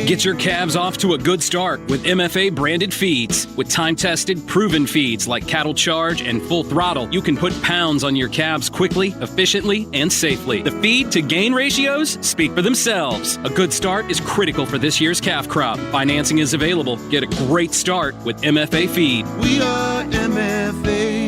Get your calves off to a good start with MFA branded feeds. With time-tested, proven feeds like Cattle Charge and Full Throttle, you can put pounds on your calves quickly, efficiently, and safely. The feed-to-gain ratios speak for themselves. A good start is critical for this year's calf crop. Financing is available. Get a great start with MFA Feed. We are MFA.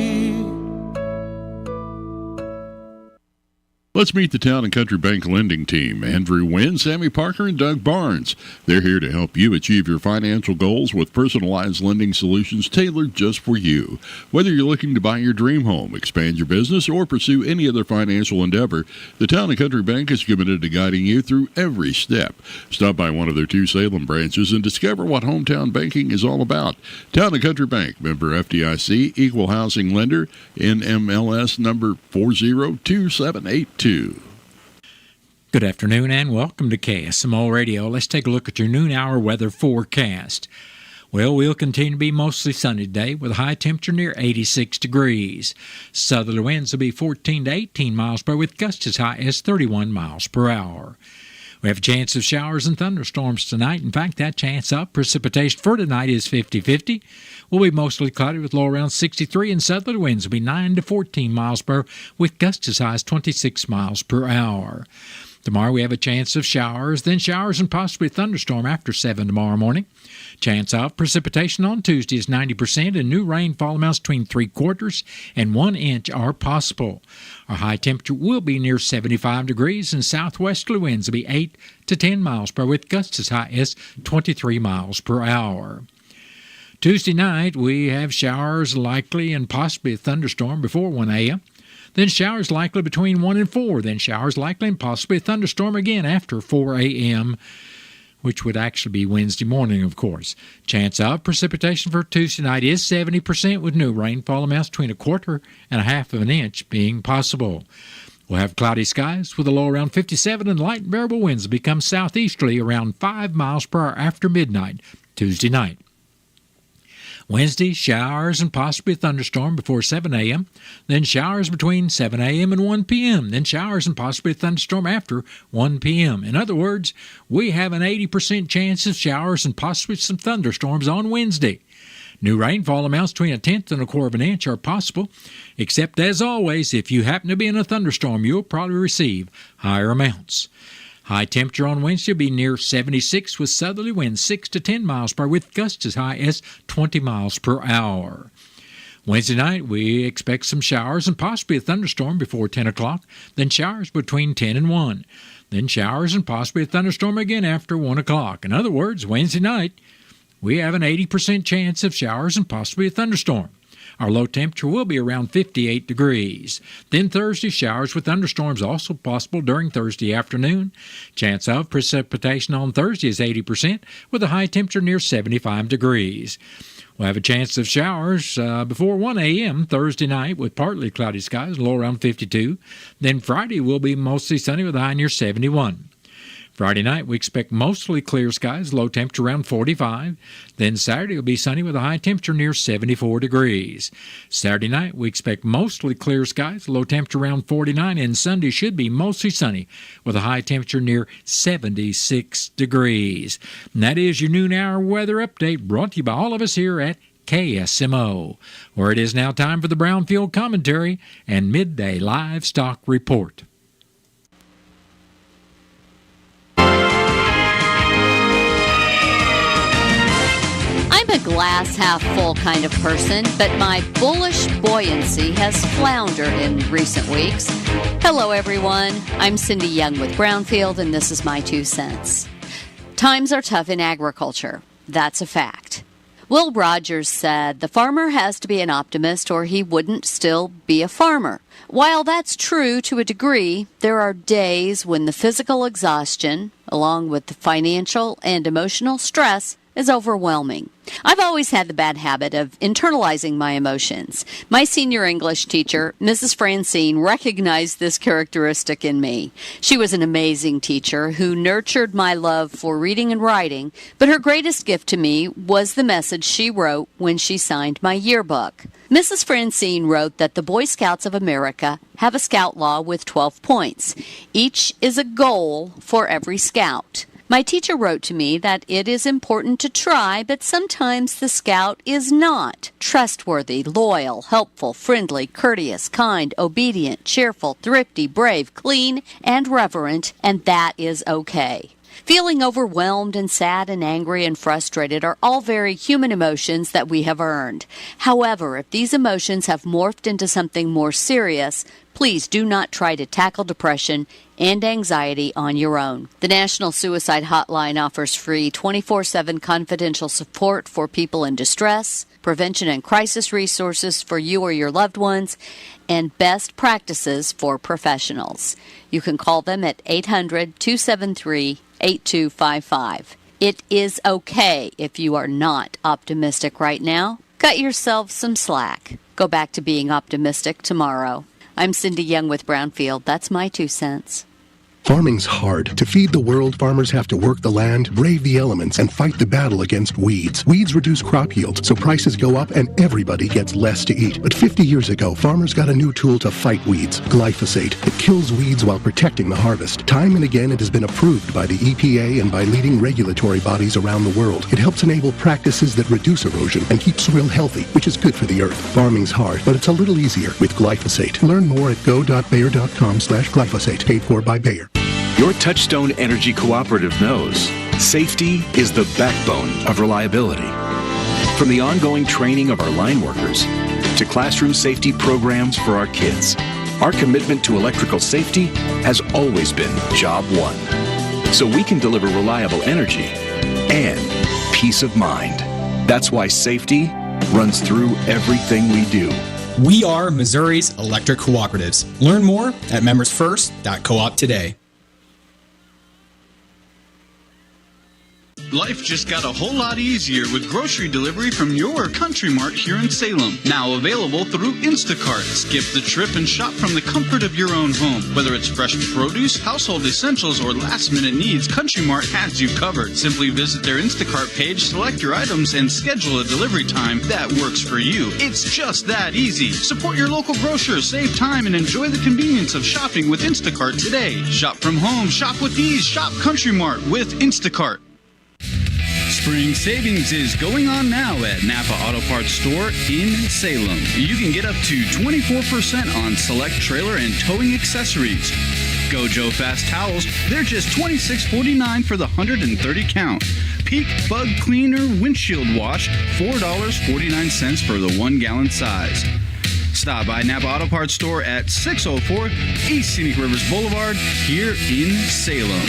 Let's meet the Town & Country Bank lending team. Andrew Wynn, Sammy Parker, and Doug Barnes. They're here to help you achieve your financial goals with personalized lending solutions tailored just for you. Whether you're looking to buy your dream home, expand your business, or pursue any other financial endeavor, the Town & Country Bank is committed to guiding you through every step. Stop by one of their 2 Salem branches and discover what hometown banking is all about. Town & Country Bank, member FDIC, equal housing lender, NMLS number 402782. Good afternoon and welcome to KSMO Radio. Let's take a look at your noon hour weather forecast. Well, we'll continue to be mostly sunny today with a high temperature near 86 degrees. Southerly winds will be 14 to 18 miles per hour with gusts as high as 31 miles per hour. We have a chance of showers and thunderstorms tonight. In fact, that chance of precipitation for tonight is 50-50. We'll be mostly cloudy with low around 63, and southerly winds will be 9 to 14 miles per hour with gusts as high as 26 miles per hour. Tomorrow we have a chance of showers, then showers and possibly a thunderstorm after 7 tomorrow morning. Chance of precipitation on Tuesday is 90%, and new rainfall amounts between 3/4 and 1 inch are possible. Our high temperature will be near 75 degrees, and southwesterly winds will be 8 to 10 miles per hour with gusts as high as 23 miles per hour. Tuesday night we have showers likely and possibly a thunderstorm before 1 a.m. Then showers likely between 1 and 4. Then showers likely and possibly a thunderstorm again after 4 a.m., which would actually be Wednesday morning, of course. Chance of precipitation for Tuesday night is 70% with new rainfall amounts between 1/4 and 1/2 of an inch being possible. We'll have cloudy skies with a low around 57, and light and variable winds will become southeasterly around 5 miles per hour after midnight Tuesday night. Wednesday, showers and possibly a thunderstorm before 7 a.m., then showers between 7 a.m. and 1 p.m., then showers and possibly a thunderstorm after 1 p.m. In other words, we have an 80% chance of showers and possibly some thunderstorms on Wednesday. New rainfall amounts between 1/10 and 1/4 of an inch are possible, except as always, if you happen to be in a thunderstorm, you'll probably receive higher amounts. High temperature on Wednesday will be near 76 with southerly winds 6 to 10 miles per hour with gusts as high as 20 miles per hour. Wednesday night, we expect some showers and possibly a thunderstorm before 10 o'clock, then showers between 10 and 1. Then showers and possibly a thunderstorm again after 1 o'clock. In other words, Wednesday night, we have an 80% chance of showers and possibly a thunderstorm. Our low temperature will be around 58 degrees. Then Thursday, showers with thunderstorms also possible during Thursday afternoon. Chance of precipitation on Thursday is 80% with a high temperature near 75 degrees. We'll have a chance of showers before 1 a.m. Thursday night with partly cloudy skies, low around 52. Then Friday will be mostly sunny with a high near 71. Friday night, we expect mostly clear skies, low temperature around 45. Then Saturday will be sunny with a high temperature near 74 degrees. Saturday night, we expect mostly clear skies, low temperature around 49. And Sunday should be mostly sunny with a high temperature near 76 degrees. And that is your noon hour weather update brought to you by all of us here at KSMO, where it is now time for the Brownfield Commentary and Midday Livestock Report. I'm a glass half full kind of person, but my bullish buoyancy has floundered in recent weeks. Hello, everyone. I'm Cindy Young with Brownfield, and this is my 2 cents. Times are tough in agriculture. That's a fact. Will Rogers said the farmer has to be an optimist or he wouldn't still be a farmer. While that's true to a degree, there are days when the physical exhaustion, along with the financial and emotional stress, is overwhelming. I've always had the bad habit of internalizing my emotions. My senior English teacher, Mrs. Francine, recognized this characteristic in me. She was an amazing teacher who nurtured my love for reading and writing, but her greatest gift to me was the message she wrote when she signed my yearbook. Mrs. Francine wrote that the Boy Scouts of America have a scout law with 12 points. Each is a goal for every scout. My teacher wrote to me that it is important to try, but sometimes the scout is not. Trustworthy, loyal, helpful, friendly, courteous, kind, obedient, cheerful, thrifty, brave, clean, and reverent, and that is okay. Feeling overwhelmed and sad and angry and frustrated are all very human emotions that we have earned. However, if these emotions have morphed into something more serious, please do not try to tackle depression and anxiety on your own. The National Suicide Hotline offers free 24/7 confidential support for people in distress, prevention and crisis resources for you or your loved ones, and best practices for professionals. You can call them at 800-273-8255. It is okay if you are not optimistic right now. Cut yourself some slack. Go back to being optimistic tomorrow. I'm Cindy Young with Brownfield. That's my 2 cents. Farming's hard. To feed the world, farmers have to work the land, brave the elements, and fight the battle against weeds. Weeds reduce crop yield, so prices go up and everybody gets less to eat. But 50 years ago, farmers got a new tool to fight weeds, glyphosate. It kills weeds while protecting the harvest. Time and again, it has been approved by the EPA and by leading regulatory bodies around the world. It helps enable practices that reduce erosion and keep soil healthy, which is good for the earth. Farming's hard, but it's a little easier with glyphosate. Learn more at go.bayer.com/glyphosate, paid for by Bayer. Your Touchstone Energy Cooperative knows safety is the backbone of reliability. From the ongoing training of our line workers to classroom safety programs for our kids, our commitment to electrical safety has always been job one. So we can deliver reliable energy and peace of mind. That's why safety runs through everything we do. We are Missouri's electric cooperatives. Learn more at membersfirst.coop today. Life just got a whole lot easier with grocery delivery from your Country Mart here in Salem. Now available through Instacart. Skip the trip and shop from the comfort of your own home. Whether it's fresh produce, household essentials, or last-minute needs, Country Mart has you covered. Simply visit their Instacart page, select your items, and schedule a delivery time that works for you. It's just that easy. Support your local grocer, save time, and enjoy the convenience of shopping with Instacart today. Shop from home, shop with ease, shop Country Mart with Instacart. Spring savings is going on now at Napa Auto Parts Store in Salem. You can get up to 24% on select trailer and towing accessories. Go Joe Fast Towels, they're just $26.49 for the 130 count. Peak Bug Cleaner Windshield Wash, $4.49 for the 1 gallon size. Stop by Napa Auto Parts Store at 604 East Scenic Rivers Boulevard here in Salem.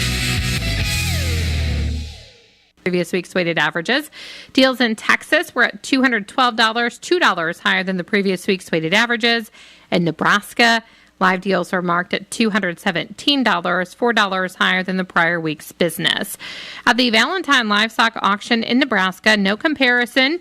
Previous week's weighted averages. Deals in Texas were at $212, $2 higher than the previous week's weighted averages. In Nebraska, live deals were marked at $217, $4 higher than the prior week's business. At the Valentine Livestock Auction in Nebraska, no comparison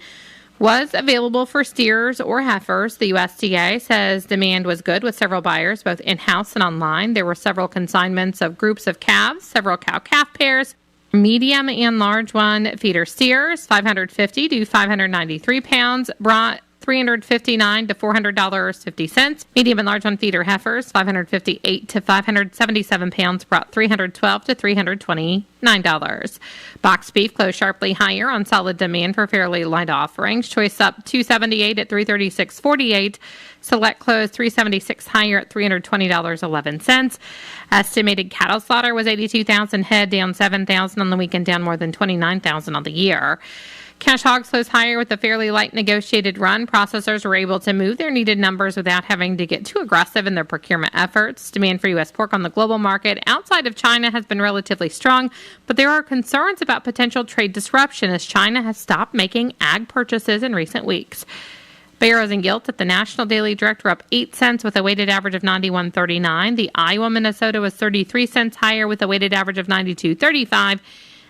was available for steers or heifers. The USDA says demand was good with several buyers, both in-house and online. There were several consignments of groups of calves, several cow-calf pairs, medium and large one feeder steers, 550 to 593 pounds, brought $359 to $400.50. Medium and large one feeder heifers, 558 to 577 pounds, brought $312 to $329. Box beef closed sharply higher on solid demand for fairly light offerings. Choice up $278 at $336.48. Select closed $376 higher at $320.11. Estimated cattle slaughter was 82,000 head, down 7,000 on the weekend, down more than 29,000 on the year. Cash hogs closed higher with a fairly light negotiated run. Processors were able to move their needed numbers without having to get too aggressive in their procurement efforts. Demand for U.S. pork on the global market outside of China has been relatively strong, but there are concerns about potential trade disruption as China has stopped making ag purchases in recent weeks. Barrows and Gilt at the National Daily Direct were up 8 cents with a weighted average of 91.39. The Iowa, Minnesota was 33 cents higher with a weighted average of 92.35.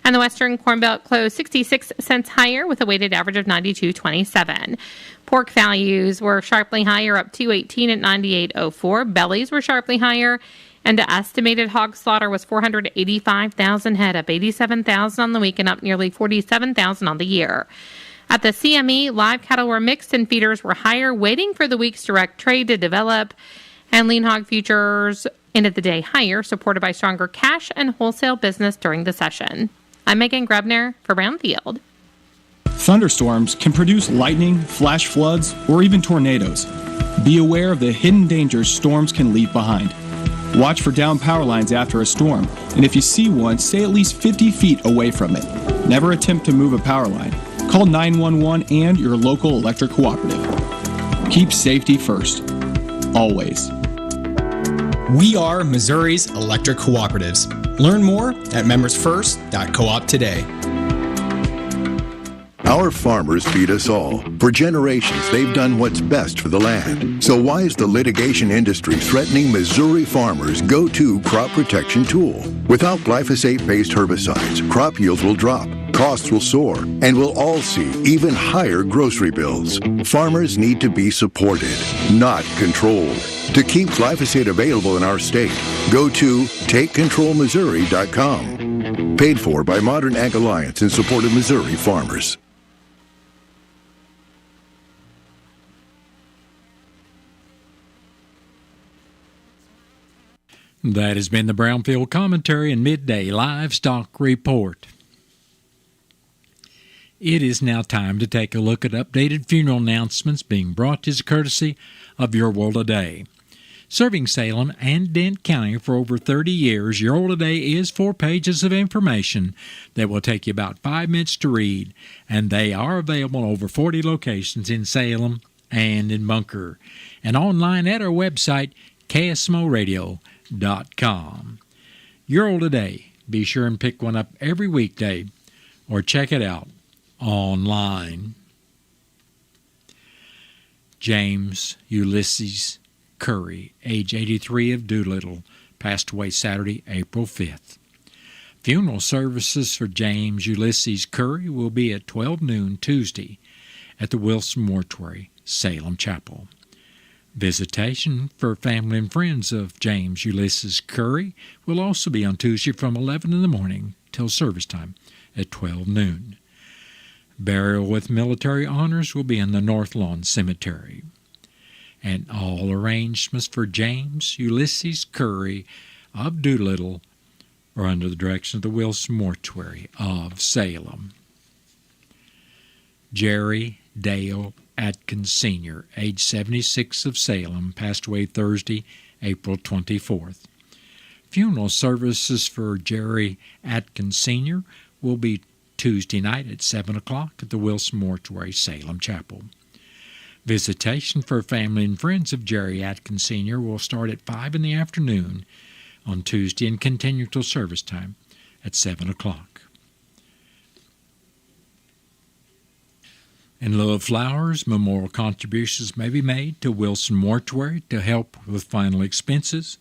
And the Western Corn Belt closed 66 cents higher with a weighted average of 92.27. Pork values were sharply higher, up $2.18 at 98.04. Bellies were sharply higher, and the estimated hog slaughter was 485,000 head, up 87,000 on the week and up nearly 47,000 on the year. At the CME, live cattle were mixed and feeders were higher, waiting for the week's direct trade to develop. And lean hog futures ended the day higher, supported by stronger cash and wholesale business during the session. I'm Megan Grubner for Brownfield. Thunderstorms can produce lightning, flash floods, or even tornadoes. Be aware of the hidden dangers storms can leave behind. Watch for downed power lines after a storm, and if you see one, stay at least 50 feet away from it. Never attempt to move a power line. Call 911 and your local electric cooperative. Keep safety first. Always. We are Missouri's electric cooperatives. Learn more at membersfirst.coop today. Our farmers feed us all. For generations, they've done what's best for the land. So why is the litigation industry threatening Missouri farmers' go-to crop protection tool? Without glyphosate-based herbicides, crop yields will drop, costs will soar, and we'll all see even higher grocery bills. Farmers need to be supported, not controlled. To keep glyphosate available in our state, go to TakeControlMissouri.com. Paid for by Modern Ag Alliance in support of Missouri farmers. That has been the Brownfield Commentary and Midday Livestock Report. It is now time to take a look at updated funeral announcements being brought to you as courtesy of Your World Today. Serving Salem and Dent County for over 30 years, Your World Today is 4 pages of information that will take you about 5 minutes to read, and they are available in over 40 locations in Salem and in Bunker, and online at our website, KSMOradio.com. Your World Today. Be sure and pick one up every weekday or check it out online. James Ulysses Curry, age 83 of Doolittle, passed away Saturday, April 5th. Funeral services for James Ulysses Curry will be at 12 noon Tuesday at the Wilson Mortuary, Salem Chapel. Visitation for family and friends of James Ulysses Curry will also be on Tuesday from 11 in the morning till service time at 12 noon. Burial with military honors will be in the North Lawn Cemetery. And all arrangements for James Ulysses Curry of Doolittle are under the direction of the Wilson Mortuary of Salem. Jerry Dale Atkins Sr., age 76 of Salem, passed away Thursday, April 24th. Funeral services for Jerry Atkins Sr. will be Tuesday night at 7 o'clock at the Wilson Mortuary, Salem Chapel. Visitation for family and friends of Jerry Atkins Sr. will start at 5 in the afternoon on Tuesday and continue till service time at 7 o'clock. In lieu of flowers, memorial contributions may be made to Wilson Mortuary to help with final expenses.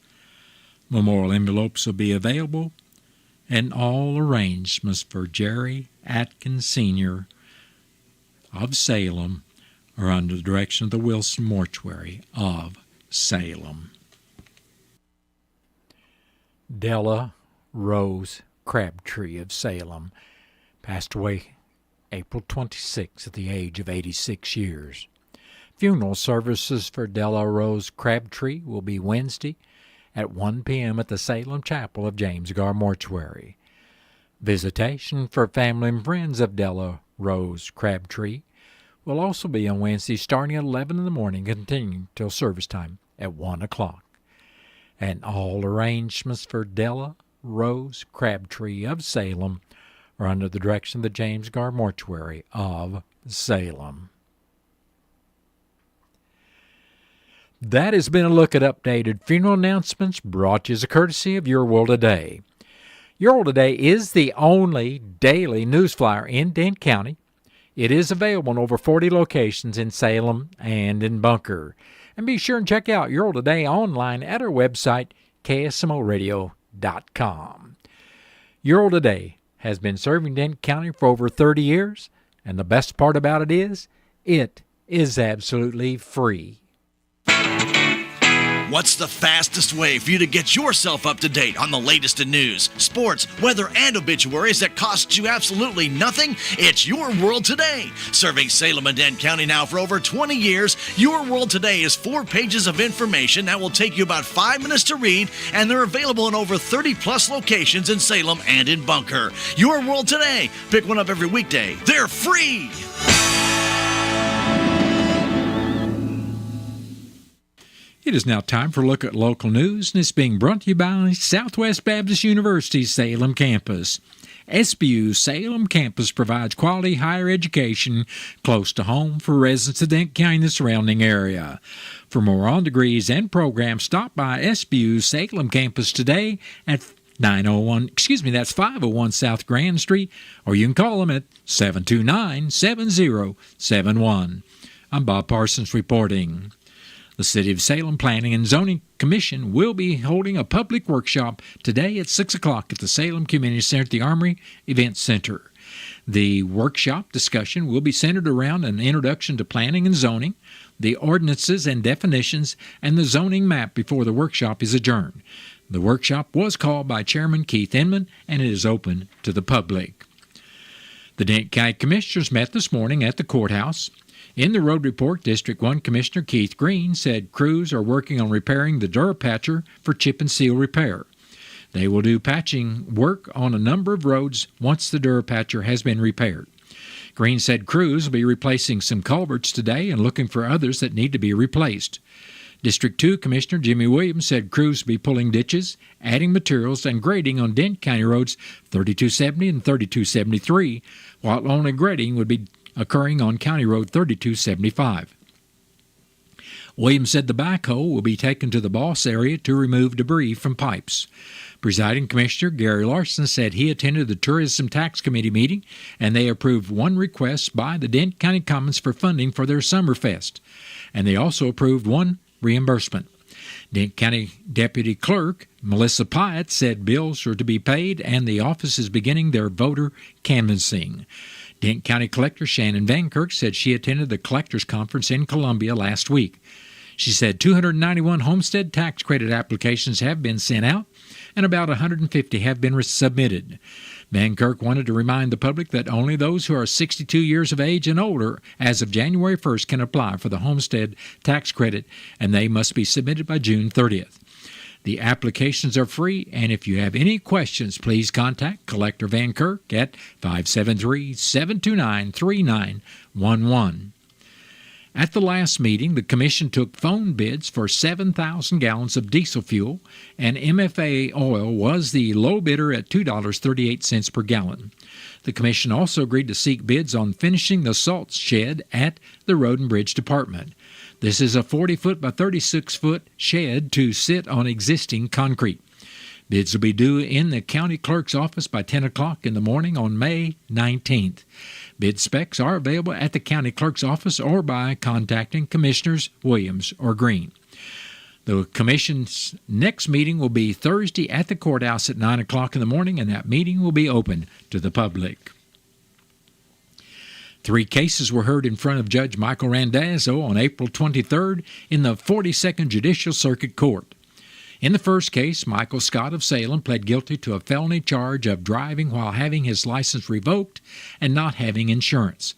Memorial envelopes will be available, and all arrangements for Jerry Atkins Sr. of Salem are under the direction of the Wilson Mortuary of Salem. Della Rose Crabtree of Salem passed away April 26 at the age of 86 years. Funeral services for Della Rose Crabtree will be Wednesday at 1 p.m. at the Salem Chapel of James Gar Mortuary. Visitation for family and friends of Della Rose Crabtree will also be on Wednesday starting at 11 in the morning, continuing till service time at 1 o'clock. And all arrangements for Della Rose Crabtree of Salem are under the direction of the James Gar Mortuary of Salem. That has been a look at updated funeral announcements brought to you as a courtesy of Your World Today. Your World Today is the only daily news flyer in Dent County. It is available in over 40 locations in Salem and in Bunker. And be sure and check out Your World Today online at our website, KSMOradio.com. Your World Today has been serving Dent County for over 30 years, and the best part about it is absolutely free. What's the fastest way for you to get yourself up to date on the latest in news, sports, weather, and obituaries that cost you absolutely nothing? It's Your World Today. Serving Salem and Dent County now for over 20 years, Your World Today is 4 pages of information that will take you about 5 minutes to read, and they're available in over 30-plus locations in Salem and in Bunker. Your World Today. Pick one up every weekday. They're free! It is now time for a look at local news, and it's being brought to you by Southwest Baptist University's Salem campus. SBU's Salem campus provides quality higher education close to home for residents of Dent County and the surrounding area. For more on degrees and programs, stop by SBU's Salem campus today at 501 South Grand Street, or you can call them at 729-7071. I'm Bob Parsons reporting. The City of Salem Planning and Zoning Commission will be holding a public workshop today at 6 o'clock at the Salem Community Center at the Armory Event Center. The workshop discussion will be centered around an introduction to planning and zoning, the ordinances and definitions, and the zoning map before the workshop is adjourned. The workshop was called by Chairman Keith Inman, and it is open to the public. The Dent County Commissioners met this morning at the courthouse. In the road report, District 1 Commissioner Keith Green said crews are working on repairing the Durapatcher for chip and seal repair. They will do patching work on a number of roads once the Durapatcher has been repaired. Green said crews will be replacing some culverts today and looking for others that need to be replaced. District 2 Commissioner Jimmy Williams said crews will be pulling ditches, adding materials, and grading on Dent County roads 3270 and 3273, while only grading would be occurring on County Road 3275. Williams said the backhoe will be taken to the Boss area to remove debris from pipes. Presiding Commissioner Gary Larson said he attended the Tourism Tax Committee meeting, and they approved one request by the Dent County Commons for funding for their Summerfest, and they also approved one reimbursement. Dent County Deputy Clerk Melissa Pyatt said bills are to be paid, and the office is beginning their voter canvassing. Dent County Collector Shannon Van Kirk said she attended the Collectors Conference in Columbia last week. She said 291 homestead tax credit applications have been sent out, and about 150 have been submitted. Van Kirk wanted to remind the public that only those who are 62 years of age and older as of January 1st can apply for the homestead tax credit, and they must be submitted by June 30th. The applications are free, and if you have any questions, please contact Collector Van Kirk at 573-729-3911. At the last meeting, the Commission took phone bids for 7,000 gallons of diesel fuel, and MFA oil was the low bidder at $2.38 per gallon. The Commission also agreed to seek bids on finishing the salt shed at the Road and Bridge Department. This is a 40-foot by 36-foot shed to sit on existing concrete. Bids will be due in the county clerk's office by 10 o'clock in the morning on May 19th. Bid specs are available at the county clerk's office or by contacting Commissioners Williams or Green. The Commission's next meeting will be Thursday at the courthouse at 9 o'clock in the morning, and that meeting will be open to the public. 3 cases were heard in front of Judge Michael Randazzo on April 23rd in the 42nd Judicial Circuit Court. In the first case, Michael Scott of Salem pled guilty to a felony charge of driving while having his license revoked and not having insurance.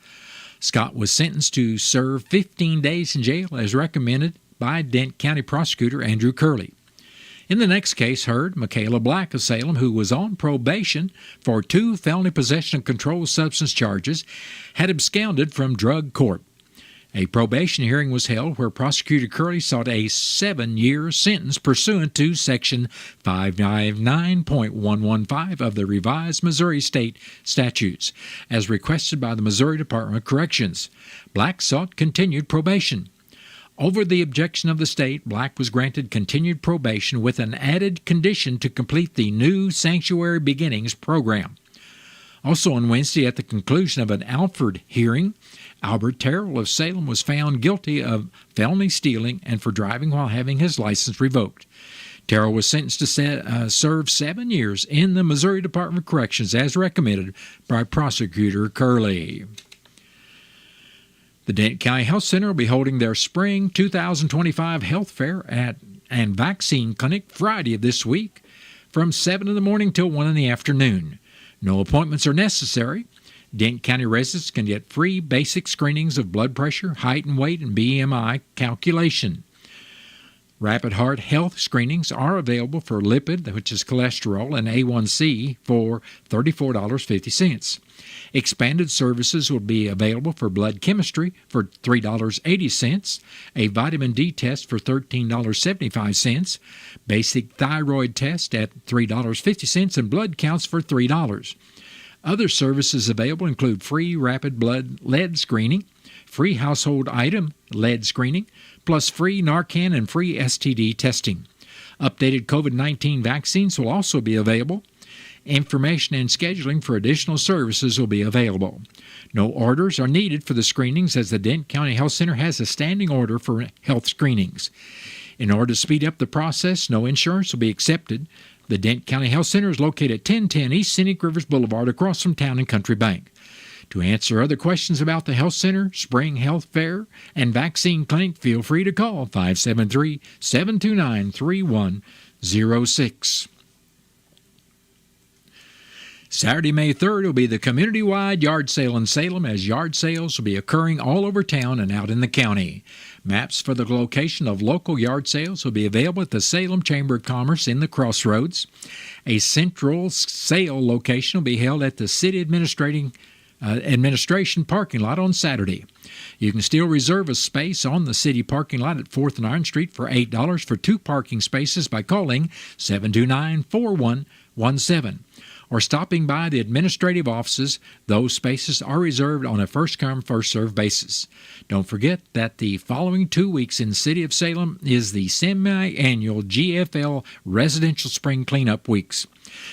Scott was sentenced to serve 15 days in jail as recommended by Dent County Prosecutor Andrew Curley. In the next case heard, Michaela Black of Salem, who was on probation for 2 felony possession of controlled substance charges, had absconded from drug court. A probation hearing was held where Prosecutor Curley sought a 7-year sentence pursuant to Section 599.115 of the revised Missouri State Statutes, as requested by the Missouri Department of Corrections. Black sought continued probation. Over the objection of the state, Black was granted continued probation with an added condition to complete the new Sanctuary Beginnings program. Also on Wednesday, at the conclusion of an Alford hearing, Albert Terrell of Salem was found guilty of felony stealing and for driving while having his license revoked. Terrell was sentenced to serve 7 years in the Missouri Department of Corrections as recommended by Prosecutor Curley. The Dent County Health Center will be holding their spring 2025 health fair at and Vaccine Clinic Friday of this week from 7 in the morning till 1 in the afternoon. No appointments are necessary. Dent County residents can get free basic screenings of blood pressure, height and weight, and BMI calculation. Rapid heart health screenings are available for lipid, which is cholesterol, and A1C for $34.50. Expanded services will be available for blood chemistry for $3.80, a vitamin D test for $13.75, basic thyroid test at $3.50, and blood counts for $3. Other services available include free rapid blood lead screening, free household item lead screening, plus free Narcan and free STD testing. Updated COVID-19 vaccines will also be available. Information and scheduling for additional services will be available. No orders are needed for the screenings, as the Dent County Health Center has a standing order for health screenings. In order to speed up the process, no insurance will be accepted. The Dent County Health Center is located at 1010 East Scenic Rivers Boulevard across from Town and Country Bank. To answer other questions about the Health Center, Spring Health Fair, and Vaccine Clinic, feel free to call 573-729-3106. Saturday, May 3rd will be the community-wide yard sale in Salem, as yard sales will be occurring all over town and out in the county. Maps for the location of local yard sales will be available at the Salem Chamber of Commerce in the Crossroads. A central sale location will be held at the City Administration parking lot on Saturday. You can still reserve a space on the city parking lot at 4th and Iron Street for $8 for 2 parking spaces by calling 729-4117. Or stopping by the administrative offices. Those spaces are reserved on a first-come, first-served basis. Don't forget that the following 2 weeks in the City of Salem is the semi-annual GFL Residential Spring Cleanup Weeks.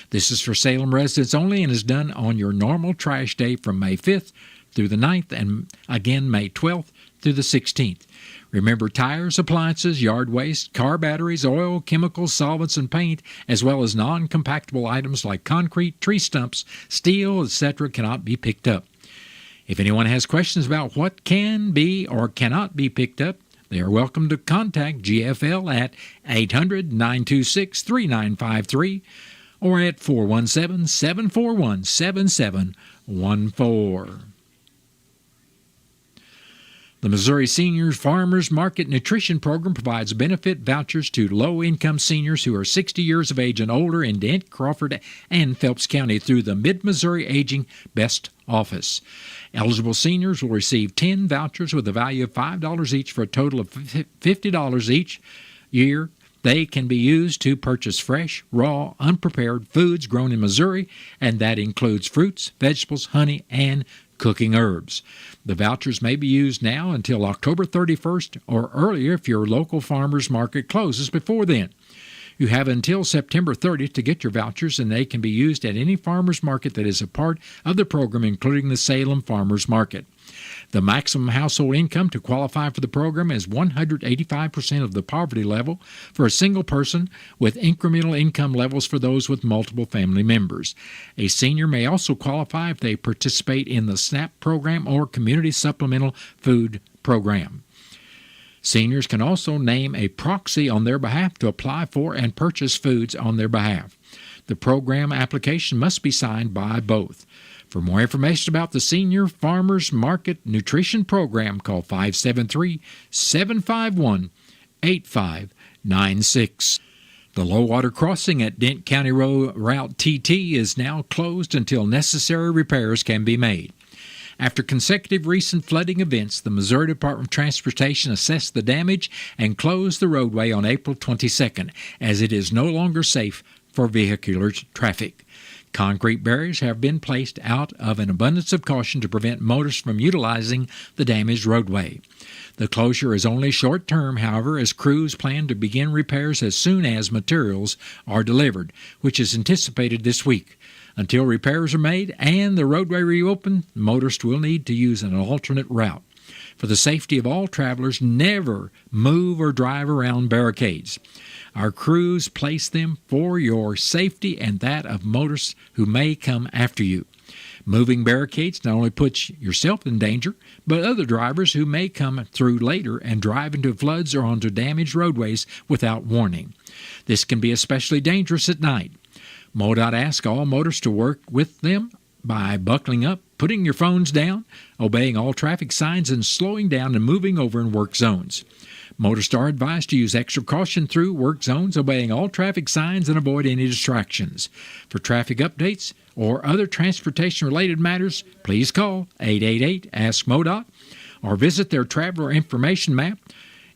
This is for Salem residents only and is done on your normal trash day from May 5th through the 9th and again May 12th through the 16th. Remember, tires, appliances, yard waste, car batteries, oil, chemicals, solvents, and paint, as well as non-compactable items like concrete, tree stumps, steel, etc., cannot be picked up. If anyone has questions about what can be or cannot be picked up, they are welcome to contact GFL at 800-926-3953 or at 417-741-7714. The Missouri Seniors Farmers Market Nutrition Program provides benefit vouchers to low-income seniors who are 60 years of age and older in Dent, Crawford, and Phelps County through the Mid-Missouri Aging Best Office. Eligible seniors will receive 10 vouchers with a value of $5 each for a total of $50 each year. They can be used to purchase fresh, raw, unprepared foods grown in Missouri, and that includes fruits, vegetables, honey, and cooking herbs. The vouchers may be used now until October 31st or earlier if your local farmers market closes before then. You have until September 30th to get your vouchers, and they can be used at any farmers market that is a part of the program, including the Salem Farmers Market. The maximum household income to qualify for the program is 185% of the poverty level for a single person, with incremental income levels for those with multiple family members. A senior may also qualify if they participate in the SNAP program or Community Supplemental Food Program. Seniors can also name a proxy on their behalf to apply for and purchase foods on their behalf. The program application must be signed by both. For more information about the Senior Farmers Market Nutrition Program, call 573-751-8596. The low water crossing at Dent County Road Route TT is now closed until necessary repairs can be made. After consecutive recent flooding events, the Missouri Department of Transportation assessed the damage and closed the roadway on April 22nd, as it is no longer safe for vehicular traffic. Concrete barriers have been placed out of an abundance of caution to prevent motorists from utilizing the damaged roadway. The closure is only short-term, however, as crews plan to begin repairs as soon as materials are delivered, which is anticipated this week. Until repairs are made and the roadway reopened, motorists will need to use an alternate route. For the safety of all travelers, never move or drive around barricades. Our crews place them for your safety and that of motorists who may come after you. Moving barricades not only puts yourself in danger, but other drivers who may come through later and drive into floods or onto damaged roadways without warning. This can be especially dangerous at night. MoDOT asks all motorists to work with them by buckling up, putting your phones down, obeying all traffic signs, and slowing down and moving over in work zones. Motorists are advised to use extra caution through work zones, obeying all traffic signs and avoid any distractions. For traffic updates or other transportation-related matters, please call 888-ASK-MoDOT or visit their traveler information map.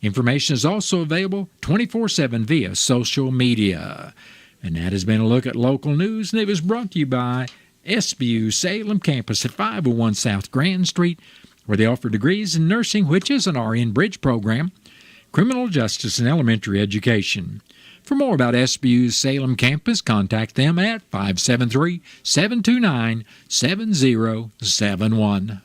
Information is also available 24/7 via social media. And that has been a look at local news, and it was brought to you by SBU Salem campus at 501 South Grand Street, where they offer degrees in nursing, which is an RN Bridge program, criminal justice, and elementary education. For more about SBU's Salem campus, contact them at 573-729-7071.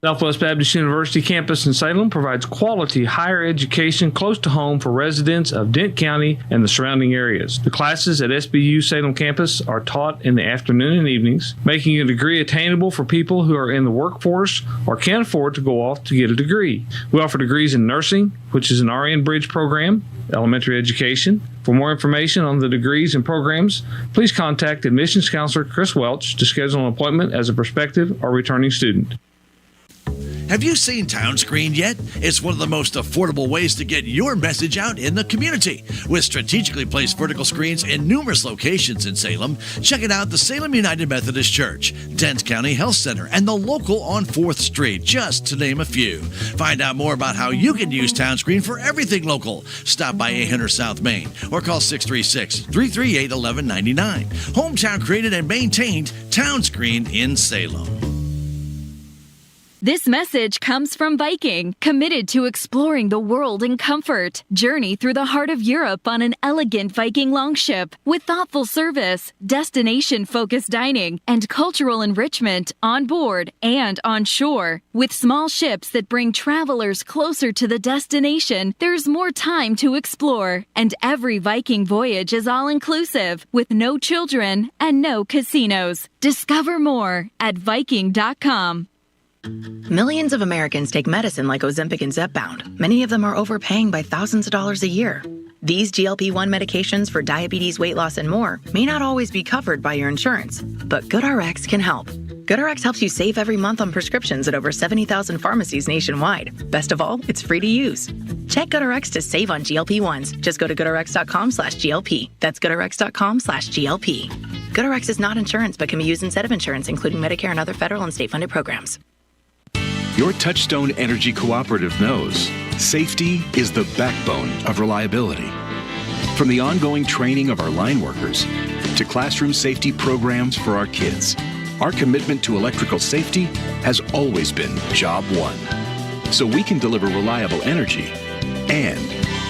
Southwest Baptist University campus in Salem provides quality higher education close to home for residents of Dent County and the surrounding areas. The classes at SBU Salem campus are taught in the afternoon and evenings, making a degree attainable for people who are in the workforce or can't afford to go off to get a degree. We offer degrees in nursing, which is an RN Bridge program, elementary education. For more information on the degrees and programs, please contact admissions counselor Chris Welch to schedule an appointment as a prospective or returning student. Have you seen TownScreen yet? It's one of the most affordable ways to get your message out in the community. With strategically placed vertical screens in numerous locations in Salem, check it out: the Salem United Methodist Church, Dent County Health Center, and the local on 4th Street, just to name a few. Find out more about how you can use TownScreen for everything local. Stop by 800 South Main or call 636-338-1199. Hometown created and maintained, TownScreen in Salem. This message comes from Viking, committed to exploring the world in comfort. Journey through the heart of Europe on an elegant Viking longship with thoughtful service, destination-focused dining, and cultural enrichment on board and on shore. With small ships that bring travelers closer to the destination, there's more time to explore. And every Viking voyage is all-inclusive, with no children and no casinos. Discover more at Viking.com. Millions of Americans take medicine like Ozempic and Zepbound. Many of them are overpaying by thousands of dollars a year. These GLP-1 medications for diabetes, weight loss, and more may not always be covered by your insurance, but GoodRx can help. GoodRx helps you save every month on prescriptions at over 70,000 pharmacies nationwide. Best of all, it's free to use. Check GoodRx to save on GLP-1s. Just go to GoodRx.com/GLP. That's GoodRx.com/GLP. GoodRx is not insurance, but can be used instead of insurance, including Medicare and other federal and state-funded programs. Your Touchstone Energy Cooperative knows safety is the backbone of reliability. From the ongoing training of our line workers to classroom safety programs for our kids, our commitment to electrical safety has always been job one. So we can deliver reliable energy and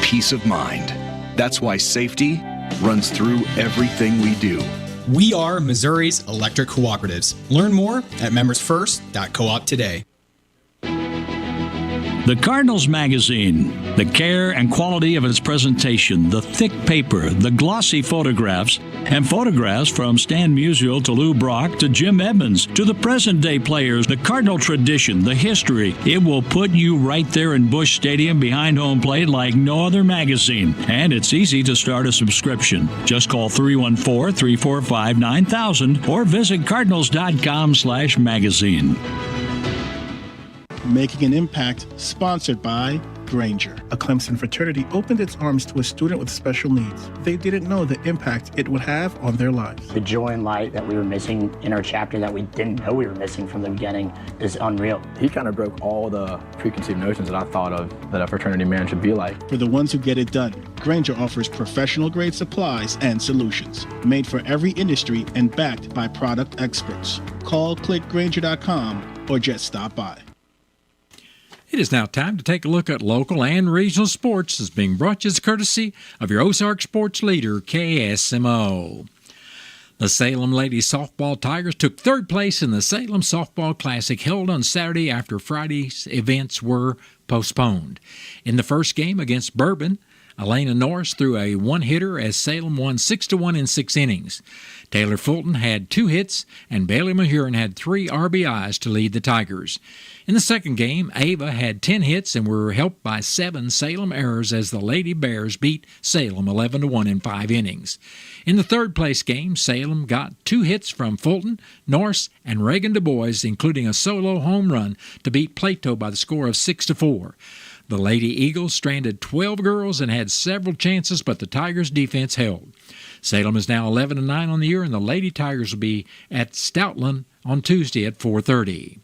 peace of mind. That's why safety runs through everything we do. We are Missouri's electric cooperatives. Learn more at membersfirst.coop today. The Cardinals magazine, the care and quality of its presentation, the thick paper, the glossy photographs, and photographs from Stan Musial to Lou Brock to Jim Edmonds to the present-day players, the Cardinal tradition, the history. It will put you right there in Busch Stadium behind home plate like no other magazine. And it's easy to start a subscription. Just call 314-345-9000 or visit cardinals.com/magazine. Making an Impact, sponsored by Granger. A Clemson fraternity opened its arms to a student with special needs. They didn't know the impact it would have on their lives. The joy and light that we were missing in our chapter that we didn't know we were missing from the beginning is unreal. He kind of broke all the preconceived notions that I thought of that a fraternity man should be like. For the ones who get it done, Granger offers professional-grade supplies and solutions, made for every industry and backed by product experts. Call clickgranger.com or just stop by. It is now time to take a look at local and regional sports as being brought to you as courtesy of your Ozark sports leader, KSMO. The Salem Lady Softball Tigers took third place in the Salem Softball Classic held on Saturday after Friday's events were postponed. In the first game against Bourbon, Elena Norris threw a one-hitter as Salem won 6-1 in 6 innings. Taylor Fulton had 2 hits, and Bailey Mahurin had 3 RBIs to lead the Tigers. In the second game, Ava had 10 hits and were helped by 7 Salem errors as the Lady Bears beat Salem 11-1 in 5 innings. In the third-place game, Salem got 2 hits from Fulton, Norris, and Reagan Du Bois, including a solo home run to beat Plato by the score of 6-4. The Lady Eagles stranded 12 girls and had several chances, but the Tigers' defense held. Salem is now 11-9 on the year, and the Lady Tigers will be at Stoutland on Tuesday at 4:30.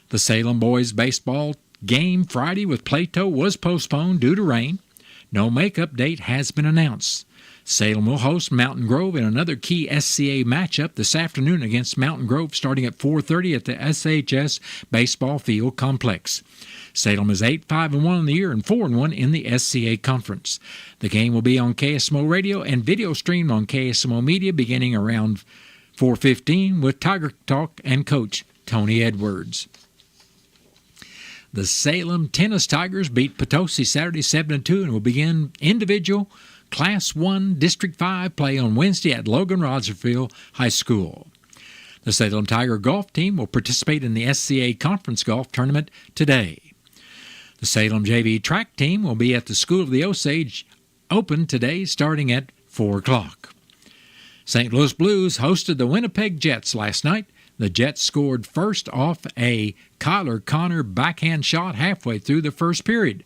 The Salem boys baseball game Friday with Plato was postponed due to rain. No makeup date has been announced. Salem will host Mountain Grove in another key SCA matchup this afternoon against Mountain Grove starting at 4:30 at the SHS Baseball Field Complex. Salem is 8-5-1 in the year and 4-1 in the SCA Conference. The game will be on KSMO Radio and video streamed on KSMO Media beginning around 4:15 with Tiger Talk and Coach Tony Edwards. The Salem Tennis Tigers beat Potosi Saturday 7-2 and will begin individual Class 1 District 5 play on Wednesday at Logan Rogerfield High School. The Salem Tiger golf team will participate in the SCA Conference Golf Tournament today. The Salem JV track team will be at the School of the Osage Open today starting at 4 o'clock. St. Louis Blues hosted the Winnipeg Jets last night. The Jets scored first off a Kyler Connor backhand shot halfway through the first period.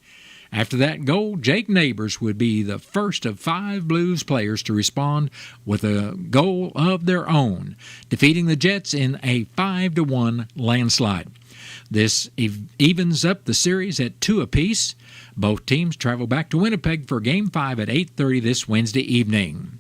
After that goal, Jake Neighbors would be the first of 5 Blues players to respond with a goal of their own, defeating the Jets in a 5-1 landslide. This evens up the series at 2 apiece. Both teams travel back to Winnipeg for Game 5 at 8:30 this Wednesday evening.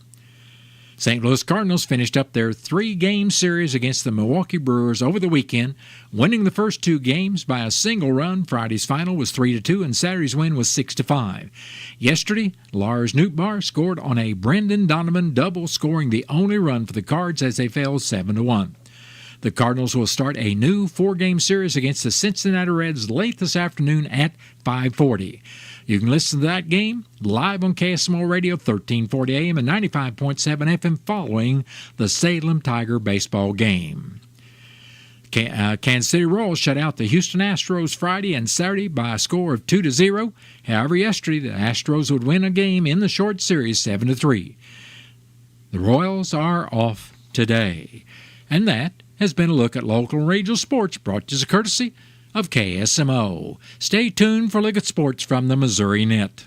St. Louis Cardinals finished up their 3-game series against the Milwaukee Brewers over the weekend, winning the first 2 games by a single run. Friday's final was 3-2, and Saturday's win was 6-5. Yesterday, Lars Nootbaar scored on a Brendan Donovan double, scoring the only run for the Cards as they fell 7-1. The Cardinals will start a new 4-game series against the Cincinnati Reds late this afternoon at 5:40. You can listen to that game live on KSMO Radio, 1340 AM and 95.7 FM following the Salem Tiger baseball game. Kansas City Royals shut out the Houston Astros Friday and Saturday by a score of 2-0. However, yesterday the Astros would win a game in the short series 7-3. The Royals are off today. And that has been a look at local and regional sports brought to you as a courtesy of KSMO. Stay tuned for a look at sports from the Missouri Net.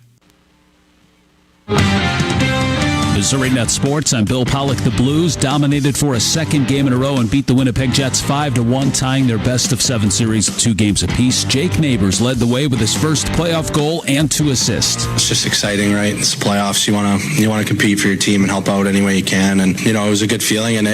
Missouri Net Sports. I'm Bill Pollock. The Blues dominated for a second game in a row and beat the Winnipeg Jets 5-1, tying their best-of-7 series of 2 games apiece. Jake Neighbors led the way with his first playoff goal and 2 assists. It's just exciting, right? It's playoffs. You want to compete for your team and help out any way you can. And it was a good feeling. And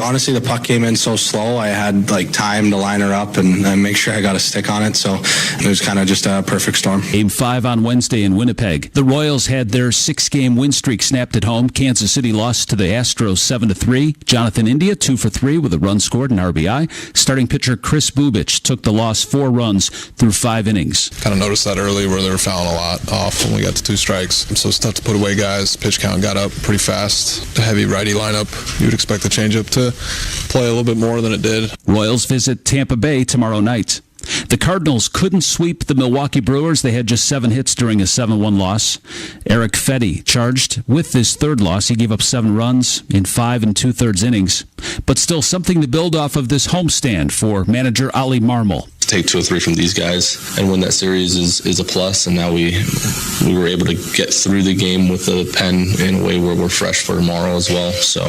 honestly, the puck came in so slow. I had time to line her up and make sure I got a stick on it. So it was kind of just a perfect storm. Game 5 on Wednesday in Winnipeg. The Royals had their 6-game win streak snapped at home. Kansas City lost to the Astros 7-3. Jonathan India 2 for 3 with a run scored and RBI. Starting pitcher Chris Bubich took the loss 4 runs through 5 innings. Kind of noticed that early where they were fouling a lot off when we got to 2 strikes. So it's tough to put away guys. Pitch count got up pretty fast. The heavy righty lineup, you would expect the changeup to play a little bit more than it did. Royals visit Tampa Bay tomorrow night. The Cardinals couldn't sweep the Milwaukee Brewers. They had just 7 hits during a 7-1 loss. Eric Fetty charged with his 3rd loss. He gave up 7 runs in 5 2/3 innings. But still something to build off of this homestand for manager Ali Marmol. Take 2 or 3 from these guys and win that series is a plus, and now we were able to get through the game with a pen in a way where we're fresh for tomorrow as well. So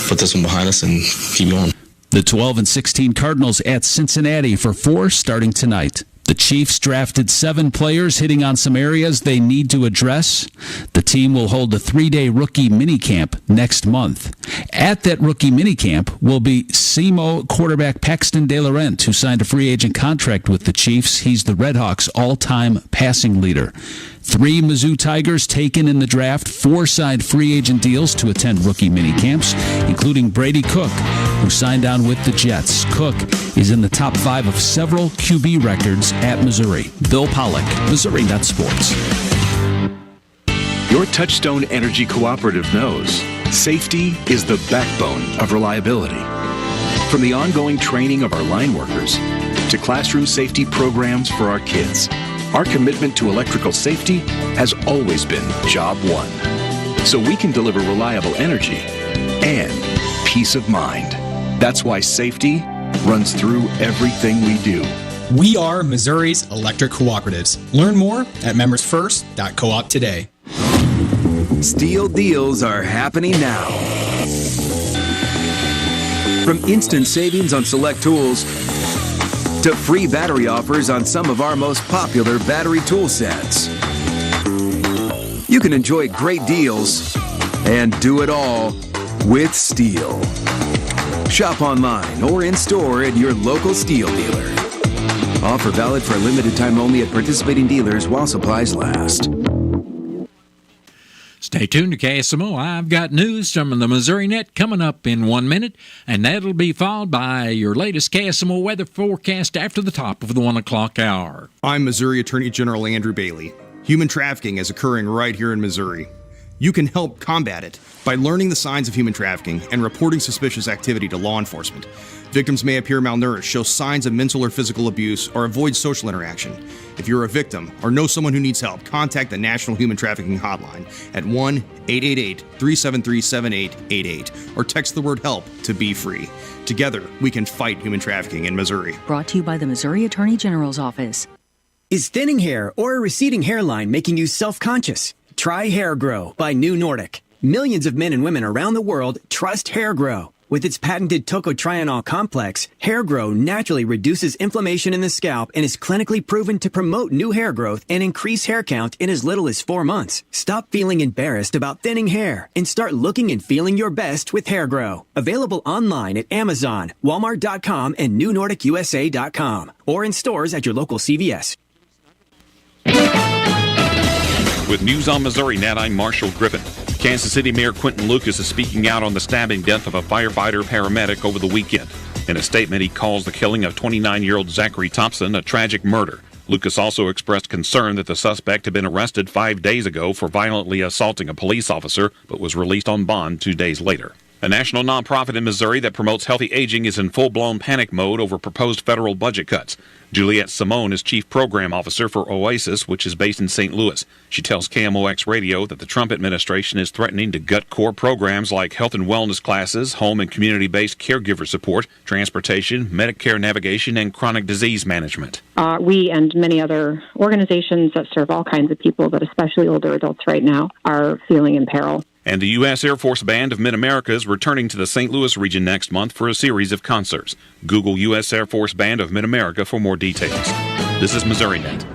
put this one behind us and keep going. The 12-16 Cardinals at Cincinnati for 4 starting tonight. The Chiefs drafted 7 players hitting on some areas they need to address. The team will hold a 3-day rookie minicamp next month. At that rookie minicamp will be KSMO quarterback Paxton De Laurent, who signed a free agent contract with the Chiefs. He's the Redhawks' all-time passing leader. 3 Mizzou Tigers taken in the draft, 4 signed free agent deals to attend rookie minicamps, including Brady Cook, who signed on with the Jets. Cook is in the top 5 of several QB records at Missouri. Bill Pollock, Missouri Net Sports. Your Touchstone Energy Cooperative knows safety is the backbone of reliability. From the ongoing training of our line workers to classroom safety programs for our kids, our commitment to electrical safety has always been job one. So we can deliver reliable energy and peace of mind. That's why safety runs through everything we do. We are Missouri's electric cooperatives. Learn more at membersfirst.coop today. Steel deals are happening now. From instant savings on select tools to free battery offers on some of our most popular battery tool sets. You can enjoy great deals and do it all with Steel. Shop online or in store at your local Steel dealer. Offer valid for a limited time only at participating dealers while supplies last. Stay tuned to KSMO. I've got news from the Missouri Net coming up in 1 minute, and that'll be followed by your latest KSMO weather forecast after the top of the 1 o'clock hour. I'm Missouri Attorney General Andrew Bailey. Human trafficking is occurring right here in Missouri. You can help combat it by learning the signs of human trafficking and reporting suspicious activity to law enforcement. Victims may appear malnourished, show signs of mental or physical abuse, or avoid social interaction. If you're a victim or know someone who needs help, contact the National Human Trafficking Hotline at 1-888-373-7888 or text the word HELP to Be Free. Together, we can fight human trafficking in Missouri. Brought to you by the Missouri Attorney General's Office. Is thinning hair or a receding hairline making you self-conscious? Try Hair Grow by New Nordic. Millions of men and women around the world trust Hair Grow. With its patented tocotrienol complex, Hair Grow naturally reduces inflammation in the scalp and is clinically proven to promote new hair growth and increase hair count in as little as 4 months. Stop feeling embarrassed about thinning hair and start looking and feeling your best with Hair Grow. Available online at Amazon, Walmart.com, and NewNordicUSA.com, or in stores at your local CVS. With News on Missouri Net, I'm Marshall Griffin. Kansas City Mayor Quentin Lucas is speaking out on the stabbing death of a firefighter-paramedic over the weekend. In a statement, he calls the killing of 29-year-old Zachary Thompson a tragic murder. Lucas also expressed concern that the suspect had been arrested 5 days ago for violently assaulting a police officer, but was released on bond 2 days later. A national nonprofit in Missouri that promotes healthy aging is in full-blown panic mode over proposed federal budget cuts. Juliette Simone is chief program officer for Oasis, which is based in St. Louis. She tells KMOX Radio that the Trump administration is threatening to gut core programs like health and wellness classes, home and community-based caregiver support, transportation, Medicare navigation, and chronic disease management. We and many other organizations that serve all kinds of people, but especially older adults right now, are feeling in peril. And the U.S. Air Force Band of Mid-America is returning to the St. Louis region next month for a series of concerts. Google U.S. Air Force Band of Mid-America for more details. This is Missouri Net.